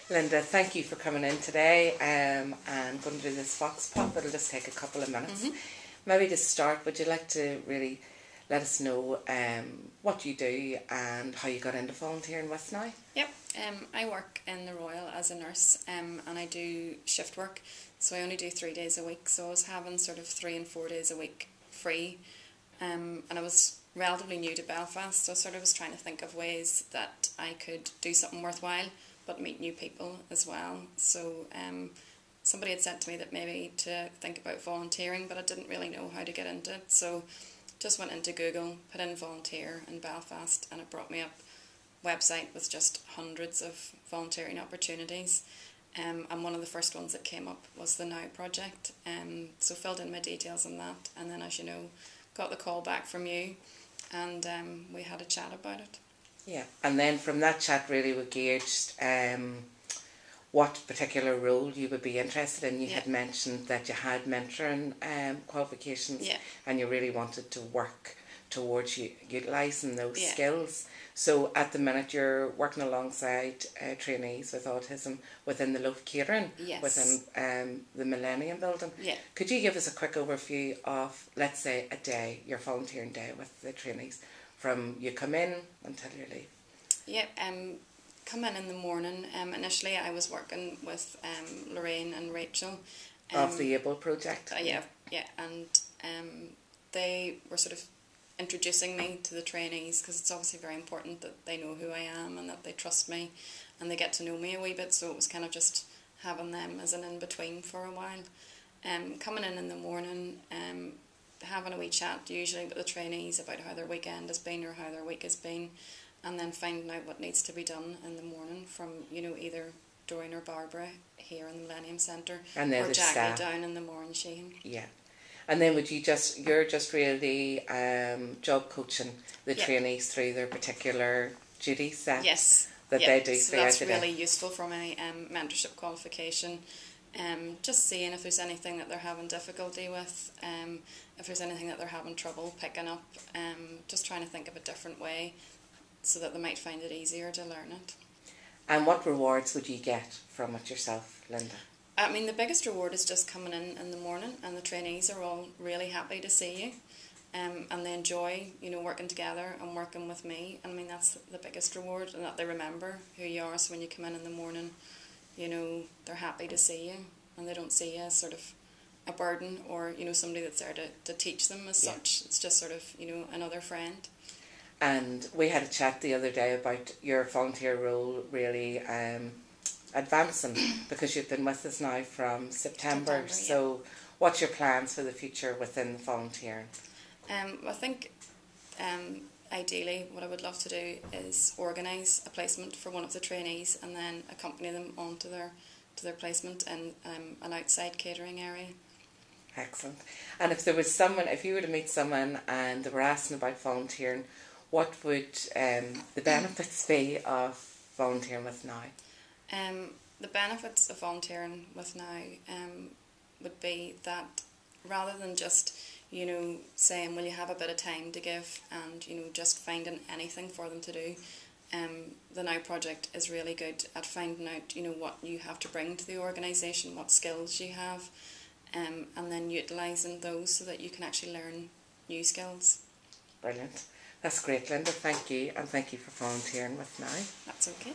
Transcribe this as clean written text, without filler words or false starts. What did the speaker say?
Linda, thank you for coming in today. I'm going to do this Vox Pop. It'll just take a couple of minutes. Maybe to start, would you like to really let us know what you do and how you got into volunteering with now? Yep, I work in the Royal as a nurse, and I do shift work, so I only do 3 days a week, so I was having sort of 3 and 4 days a week free, and I was relatively new to Belfast, so I sort of was trying to think of ways that I could do something worthwhile, but meet new people as well. So somebody had said to me that maybe to think about volunteering, but I didn't really know how to get into it, so just went into Google, put in volunteer in Belfast, and it brought me up website with just hundreds of volunteering opportunities, and one of the first ones that came up was the Now project, so filled in my details on that, and then, as you know, got the call back from you, and we had a chat about it. Yeah, and then from that chat really we gauged what particular role you would be interested in. You had mentioned that you had mentoring qualifications, and you really wanted to work towards utilising those skills. So at the minute you're working alongside trainees with autism within the Loaf Catering, within the Millennium Building. Could you give us a quick overview of, let's say, a day, your volunteering day with the trainees, from you come in until you leave? Come in the morning. Initially I was working with Lorraine and Rachel. Of the Able project? And they were sort of introducing me to the trainees, because it's obviously very important that they know who I am and that they trust me and they get to know me a wee bit, so it was kind of just having them as an in-between for a while. Coming in the morning, having a wee chat usually with the trainees about how their weekend has been or how their week has been, and then finding out what needs to be done in the morning from, you know, either Doreen or Barbara here in the Millennium Centre, or Jackie staff down in the Moransheen. Yeah. And then you're just really job coaching the trainees through their particular duty set that they do so throughout that's the day. really useful for my mentorship qualification. Just seeing if there's anything that they're having difficulty with, if there's anything that they're having trouble picking up, just trying to think of a different way so that they might find it easier to learn it. And what rewards would you get from it yourself, Linda? I mean, the biggest reward is just coming in the morning, and the trainees are all really happy to see you, and they enjoy, you know, working together and working with me. I mean, that's the biggest reward, and that they remember who you are, so when you come in the morning, you know, they're happy to see you, and they don't see you as sort of a burden or, you know, somebody that's there to teach them as such. It's just sort of, you know, another friend. And we had a chat the other day about your volunteer role really advancing, because you've been with us now from September. So what's your plans for the future within volunteering? I think ideally what I would love to do is organise a placement for one of the trainees and then accompany them on to their placement in an outside catering area. Excellent. And if there was someone, if you were to meet someone and they were asking about volunteering, what would the benefits be of volunteering with Now? The benefits of volunteering with Now would be that rather than just, you know, saying, will you have a bit of time to give, and, you know, just finding anything for them to do, the Now project is really good at finding out, you know, what you have to bring to the organisation, what skills you have, and then utilising those so that you can actually learn new skills. Brilliant. That's great, Linda. Thank you, and thank you for volunteering with Now. That's okay.